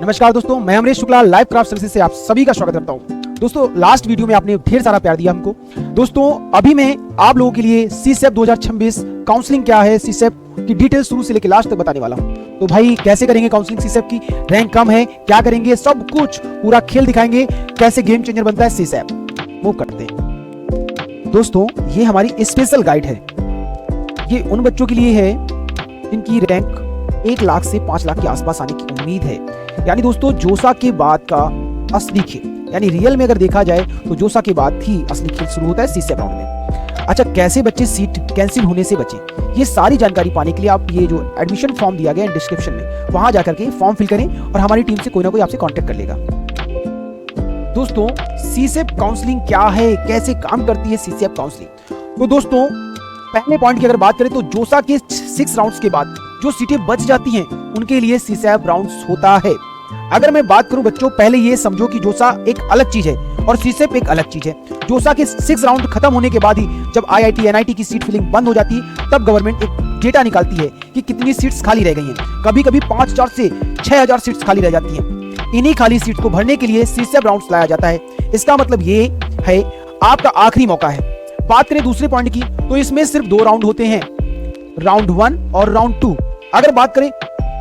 नमस्कार दोस्तों, मैं Amrish Shukla live craft services से आप सभी का स्वागत करता हूं। दोस्तों, लास्ट वीडियो में आपने ढेर सारा प्यार दिया हमको। दोस्तों, अभी मैं आप लोगों के लिए सीसेप 2026 काउंसलिंग क्या है, सीसेप की डिटेल शुरू से लेकर लास्ट तक बताने वाला हूं। तो भाई कैसे करेंगे काउंसलिंग, सीसेप की रैंक कम है, क्या करेंगे, सब कुछ पूरा खेल दिखाएंगे, कैसे गेम चेंजर बनता है सीसेप। मूव करते हैं। दोस्तों, ये हमारी स्पेशल गाइड है। ये उन बच्चों के लिए है जिनकी रैंक 1 लाख से 5 लाख के आसपास आने की उम्मीद है। यानी दोस्तों, जोसा के बाद का असली खेल, यानी रियल में अगर देखा जाए तो जोसा के बाद ही असली खेल शुरू होता है सीसेप राउंड में। अच्छा, कैसे बच्चे सीट कैंसिल होने से बचे, ये सारी जानकारी पाने के लिए आप ये जो एडमिशन फॉर्म दिया गया है डिस्क्रिप्शन में, वहां जाकर के फॉर्म फिल करें और हमारी टीम से कोई ना कोई आपसे कांटेक्ट कर लेगा। दोस्तों, सीसेप काउंसलिंग क्या है, कैसे काम करती है सीसेप काउंसलिंग। तो दोस्तों, पहले पॉइंट की अगर बात करें तो जोसा के 6 राउंड्स के बाद जो सीटें बच जाती हैं उनके लिए सीसेप राउंड्स होता है। अगर मैं बात करूं बच्चों, पहले ये समझो कि जोसा एक अलग चीज है और सीसेप एक अलग चीज है। जोसा के 6 राउंड खत्म होने के बाद ही जब आईआईटी एनआईटी की सीट फिलिंग बंद हो जाती है, तब गवर्नमेंट एक डेटा निकालती है कि कितनी सीट्स खाली रह गई हैं। कभी कभी 5,000 से 6,000 सीट्स खाली रह जाती हैं। इन्हीं खाली सीट को भरने के लिए सीसेप राउंड्स लाया जाता है। इसका मतलब ये है आपका आखिरी मौका है। बात करें दूसरे पॉइंट की तो इसमें सिर्फ 2 राउंड होते हैं, राउंड 1 और राउंड 2। अगर बात करें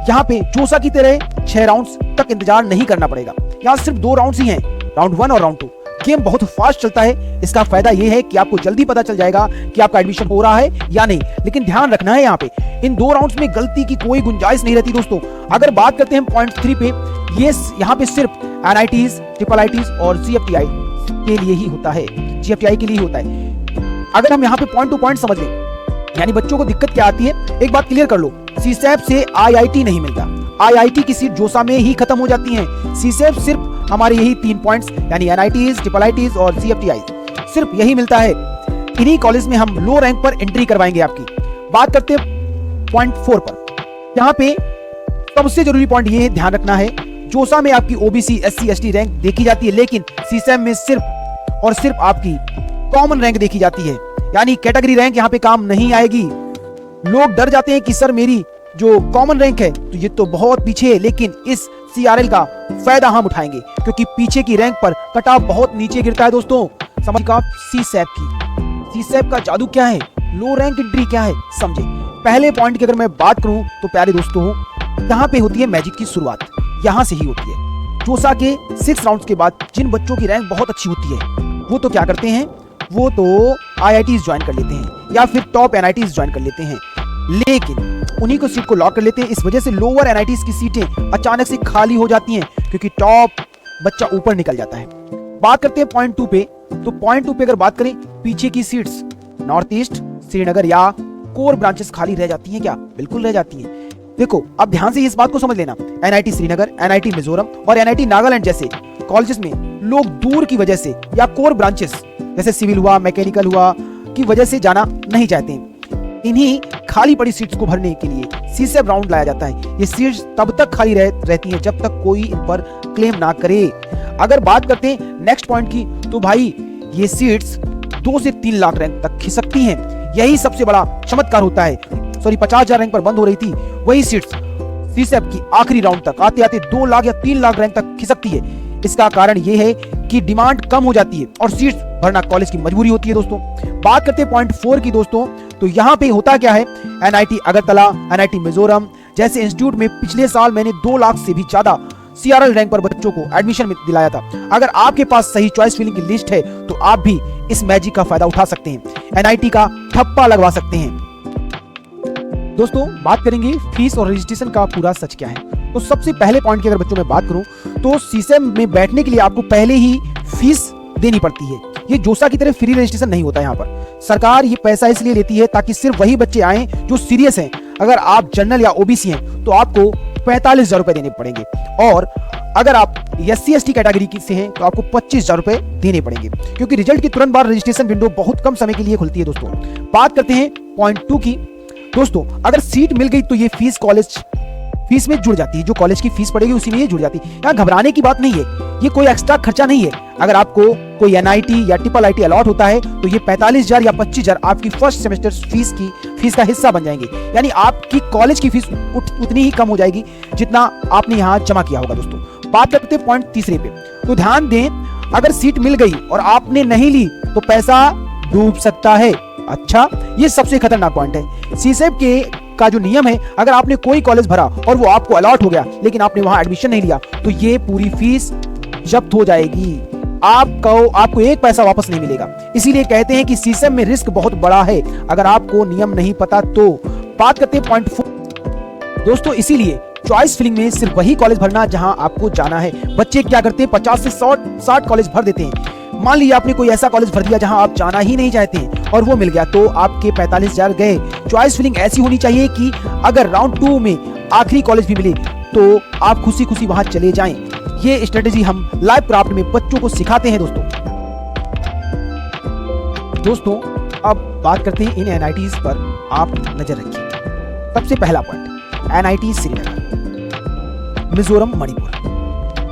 यहाँ पे जोसा की तरह 6 राउंड्स तक इंतजार नहीं करना पड़ेगा। यहाँ सिर्फ 2 राउंड्स ही हैं, राउंड 1 और राउंड 2। गेम बहुत फास्ट चलता है। इसका फायदा यह है कि आपको जल्दी पता चल जाएगा कि आपका एडमिशन हो रहा है या नहीं। लेकिन ध्यान रखना है, यहाँ पे इन 2 राउंड्स में गलती की कोई गुंजाइश नहीं रहती। दोस्तों, अगर बात करते हैं पॉइंट 3 पे, ये यहाँ पे सिर्फ एनआईटीज, ट्रिपल आईटीज और जीएफटीआई के लिए ही होता है, जीएफटीआई के लिए ही होता है। अगर हम यहाँ पे पॉइंट टू पॉइंट समझ लें, यानी बच्चों को दिक्कत क्या आती है, एक बात क्लियर कर लो, सीसेप से आईआईटी नहीं मिलता। आईआईटी की सीट जोसा में ही खत्म हो जाती है। सीसेप सिर्फ हमारे यही 3 पॉइंट्स, यानी एनआईटीज, ट्रिपल आईटीज और जीएफटीआई, सिर्फ यही मिलता है। इन्हीं कॉलेज में हम लो रैंक पर एंट्री करवाएंगे आपकी। बात करते हैं पॉइंट 4 पर। यहाँ पे सबसे जरूरी पॉइंट ये ध्यान रखना है, जोसा में आपकी ओबीसी, एससी, एसटी रैंक देखी जाती है, लेकिन सीसेप में सिर्फ और सिर्फ आपकी कॉमन रैंक देखी जाती है। यानी कैटेगरी रैंक यहाँ पे काम नहीं आएगी। लोग डर जाते हैं कि सर मेरी जो कॉमन रैंक है तो ये तो बहुत पीछे है, लेकिन इस सीआरएल का फायदा हम उठाएंगे क्योंकि पीछे की रैंक पर कट ऑफ बहुत नीचे गिरता है। दोस्तों, समझ का सीसेप की, सीसेप का जादू क्या है, लो रैंक एंट्री क्या है, समझे। पहले पॉइंट की अगर मैं बात करूं तो प्यारे दोस्तों, यहाँ पे होती है मैजिक की शुरुआत, यहाँ से ही होती है। जोसा के 6 राउंड्स के बाद जिन बच्चों की रैंक बहुत अच्छी होती है वो तो क्या करते हैं, वो तो आईआईटीज ज्वाइन कर लेते हैं या फिर टॉप एनआईटीज ज्वाइन कर लेते हैं, लेकिन उन्हीं को सीट को लॉक कर लेते हैं। इस वजह से लोअर एनआईटीज की सीटें अचानक से खाली हो जाती हैं क्योंकि टॉप बच्चा ऊपर निकल जाता है। बात करते हैं पॉइंट 2 पे। तो पॉइंट 2 पे अगर बात करें, पीछे की सीट्स नॉर्थ ईस्ट, श्रीनगर या कोर ब्रांचेस खाली रह जाती हैं क्या? बिल्कुल रह जाती हैं। देखो, अब ध्यान से इस बात को समझ लेना, एनआईटी श्रीनगर, एनआईटी मिजोरम और एनआईटी नागालैंड जैसे कॉलेजेस में लोग दूर की वजह से या कोर ब्रांचेस जैसे सिविल हुआ, मैकेनिकल हुआ की वजह से जाना नहीं चाहते हैं। इन्हीं खाली पड़ी सीट्स को भरने के लिए सीसेप राउंड लाया जाता है। ये सीट्स तब तक खाली रहती हैं जब तक कोई इन पर क्लेम ना करे। अगर बात करते हैं नेक्स्ट पॉइंट की, तो भाई ये सीट्स 2 से 3 लाख रैंक तक खिसकती हैं। यही सबसे बड़ा चमत्कार होता है। 50,000 रैंक पर बंद हो रही थी, वही सीट्स सीसेप की आखिरी राउंड तक आते आते 2 लाख या 3 लाख रैंक तक खिसकती है। इसका कारण यह है कि डिमांड कम हो जाती है और सीट्स भरना कॉलेज की मजबूरी होती है। दोस्तों, बात करते हैं पॉइंट 4 की। दोस्तों, तो यहाँ पे होता क्या है, एनआईटी अगरतला, एनआईटी मिजोरम जैसे इंस्टीट्यूट में पिछले साल मैंने 2 लाख से भी ज्यादा सीआरएल रैंक पर बच्चों को एडमिशन दिलाया था। अगर आपके पास सही चॉइस फिलिंग की लिस्ट है तो आप भी इस मैजिक का फायदा उठा सकते हैं, एनआईटी का ठप्पा लगवा सकते हैं। दोस्तों, बात करेंगे फीस और रजिस्ट्रेशन का पूरा सच क्या है। तो सबसे पहले पॉइंट की अगर बच्चों में बात करूं तो सीसेप में बैठने के लिए आपको पहले ही फीस देनी पड़ती है। ये जोसा की तरह फ्री रजिस्ट्रेशन नहीं होता। यहाँ पर सरकार ये पैसा इसलिए लेती है ताकि सिर्फ वही बच्चे आए जो सीरियस हैं। अगर आप जनरल या ओबीसी हैं तो आपको 45,000 रुपए देने पड़ेंगे, और अगर आप एससी एसटी कैटेगरी से हैं तो आपको 25,000 रुपए देने पड़ेंगे, क्योंकि रिजल्ट के तुरंत बाद रजिस्ट्रेशन विंडो बहुत कम समय के लिए खुलती है। दोस्तों, बात करते हैं पॉइंट 2 की। दोस्तों, अगर सीट मिल गई तो ये फीस कॉलेज फीस में जुड़ जाती है, जो कॉलेज की फीस पड़ेगी उसी में ये जुड़ जाती है। यहाँ घबराने की बात नहीं है, ये कोई एक्स्ट्रा खर्चा नहीं है। अगर आपको कोई एनआईटी या ट्रिपल आईटी अलॉट होता है तो ये 45,000 या 25,000 आपकी फर्स्ट सेमेस्टर फीस का हिस्सा बन जाएंगे। यानी आपकी कॉलेज की फीस उतनी ही कम हो जाएगी जितना आपने यहाँ जमा किया होगा। दोस्तों, बात करते हैं पॉइंट तीसरे पे, तो ध्यान दें, अगर सीट मिल गई और आपने नहीं ली तो पैसा डूब सकता है। अच्छा, ये सबसे खतरनाक पॉइंट है। सीसेप के का जो नियम है, अगर आपने कोई कॉलेज भरा और वो आपको अलॉट हो गया लेकिन आपने वहां एडमिशन नहीं लिया तो ये पूरी फीस जब्त हो जाएगी, आपको एक पैसा वापस नहीं मिलेगा। इसीलिए कहते हैं कि सीसेप में रिस्क बहुत बड़ा है अगर आपको नियम नहीं पता तो। बात करते हैं पॉइंट 4। दोस्तों, इसीलिए चॉइस फिलिंग में सिर्फ वही कॉलेज भरना जहां आपको जाना है। बच्चे क्या करते हैं, 50 से 60 कॉलेज भर देते हैं। मान लीजिए आपने कोई ऐसा कॉलेज भर दिया जहां आप जाना ही नहीं चाहते हैं और वो मिल गया, तो आपके 45,000 गए। चॉइस फिलिंग ऐसी होनी चाहिए कि अगर राउंड 2 में आखिरी कॉलेज भी मिले तो आप खुशी खुशी वहां चले जाएं। ये स्ट्रेटेजी हम लाइव क्राफ्ट में बच्चों को सिखाते हैं। दोस्तों अब बात करते हैं इन एनआईटीज पर आप नजर रखिए। सबसे पहला point, NIT Srinagar, Mizoram Manipur,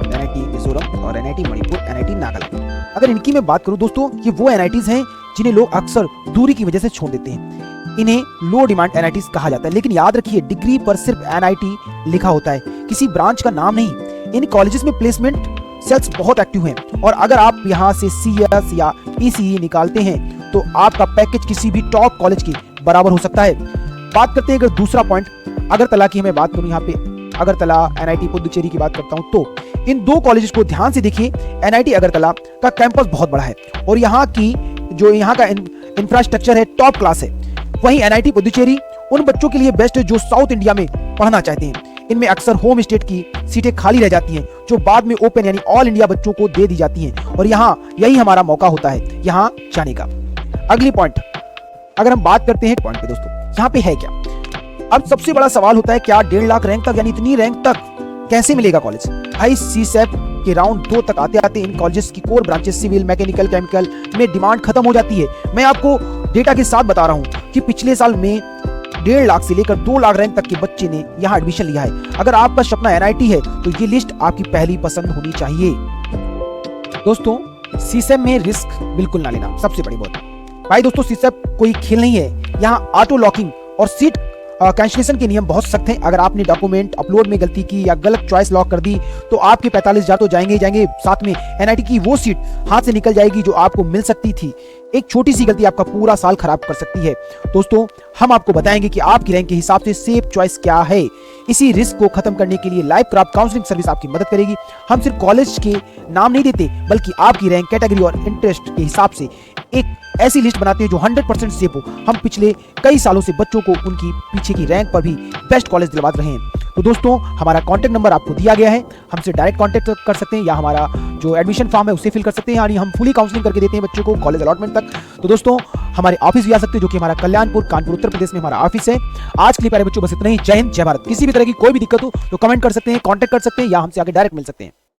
NIT Mizoram और एनआईटी मणिपुर, एनआईटी नागालैंड। अगर इनकी मैं बात करूं दोस्तों, ये वो एनआईटीज हैं जिन्हें लोग अक्सर दूरी की वजह से छोड़ देते हैं। इन्हें लो डिमांड एनआईटीज कहा जाता है, लेकिन याद रखिए डिग्री पर सिर्फ एनआईटी लिखा होता है, किसी ब्रांच का नाम नहीं। इन कॉलेजेस में प्लेसमेंट सेल्स बहुत एक्टिव हैं और अगर आप यहाँ से सीएस या ईसीई निकालते हैं तो आपका पैकेज किसी भी टॉप कॉलेज के बराबर हो सकता है। बात करते हैं अगर दूसरा पॉइंट, अगरतला की मैं बात करूं, यहाँ पे अगरतला, एनआईटी पुडुचेरी की बात करता हूं, तो इन दो कॉलेजेस को ध्यान से देखिए। एनआईटी अगरतला का कैंपस बहुत बड़ा है और यहाँ का इंफ्रास्ट्रक्चर है टॉप क्लास है। वहीं एनआईटी पुडुचेरी उन बच्चों के लिए बेस्ट है जो साउथ इंडिया में पढ़ना चाहते हैं। इनमें अक्सर होम स्टेट की सीटें खाली रह जाती हैं जो बाद में ओपन यानी ऑल इंडिया बच्चों को दे दी जाती हैं और यहाँ यही हमारा मौका होता है यहाँ जाने का। अगली पॉइंट, अगर हम बात करते हैं पॉइंट पे दोस्तों, यहाँ पे है क्या? अब सबसे बड़ा सवाल होता है क्या 1.5 लाख रैंक तक यानी इतनी रैंक तक कैसे मिलेगा कॉलेज? भाई सीसेप के राउंड 2 तक आते आते इन कॉलेजेस की core branches civil, mechanical, chemical में डिमांड खत्म हो जाती है। मैं आपको डेटा के साथ बता रहा हूँ कि पिछले साल में 1.5 लाख से लेकर 2 लाख रैंक तक के बच्चे ने यहाँ एडमिशन लिया है। अगर आपका सपना एनआईटी है तो ये लिस्ट आपकी पहली पसंद होनी चाहिए। दोस्तों सीसेप में रिस्क बिल्कुल ना लेना, सबसे बड़ी बात। भाई दोस्तों सीसेप कोई खेल नहीं है, यहाँ ऑटो लॉकिंग और सीट कैंसिलेशन के नियम बहुत सख्त हैं। अगर आपने डॉक्यूमेंट अपलोड में गलती की या गलत चॉइस लॉक कर दी तो आपके 45,000 तो जाएंगे ही जाएंगे, साथ में एनआईटी की वो सीट हाथ से निकल जाएगी जो आपको मिल सकती थी। एक छोटी सी गलती आपका पूरा साल खराब कर सकती है। दोस्तों हम आपको बताएंगे कि आपकी रैंक के हिसाब से सेफ चॉइस क्या है। इसी रिस्क को खत्म करने के लिए लाइव क्राफ्ट काउंसलिंग सर्विस आपकी मदद करेगी। हम सिर्फ कॉलेज के नाम नहीं देते बल्कि आपकी रैंक, कैटेगरी और इंटरेस्ट के हिसाब से एक ऐसी लिस्ट बनाते हैं जो 100% सेफ हो। हम पिछले कई सालों से बच्चों को उनकी पीछे की रैंक पर भी बेस्ट कॉलेज दिलवा रहे हैं। तो दोस्तों हमारा कॉन्टैक्ट नंबर आपको दिया गया है, हमसे डायरेक्ट कॉन्टैक्ट कर सकते हैं या हमारा जो एडमिशन फॉर्म है उसे फिल कर सकते हैं, यानी हम फुली काउंसलिंग करके देते हैं बच्चों को कॉलेज अलॉटमेंट तक। तो दोस्तों हमारे ऑफिस भी आ सकते हैं जो कि हमारा कल्याणपुर, कानपुर, उत्तर प्रदेश में हमारा ऑफिस है। आज के लिए प्यारे बच्चों बस इतना ही। जय हिंद, जय भारत। किसी भी तरह की कोई भी दिक्कत हो तो कमेंट कर सकते हैं, कॉन्टैक्ट कर सकते हैं या हमसे आगे डायरेक्ट मिल सकते हैं।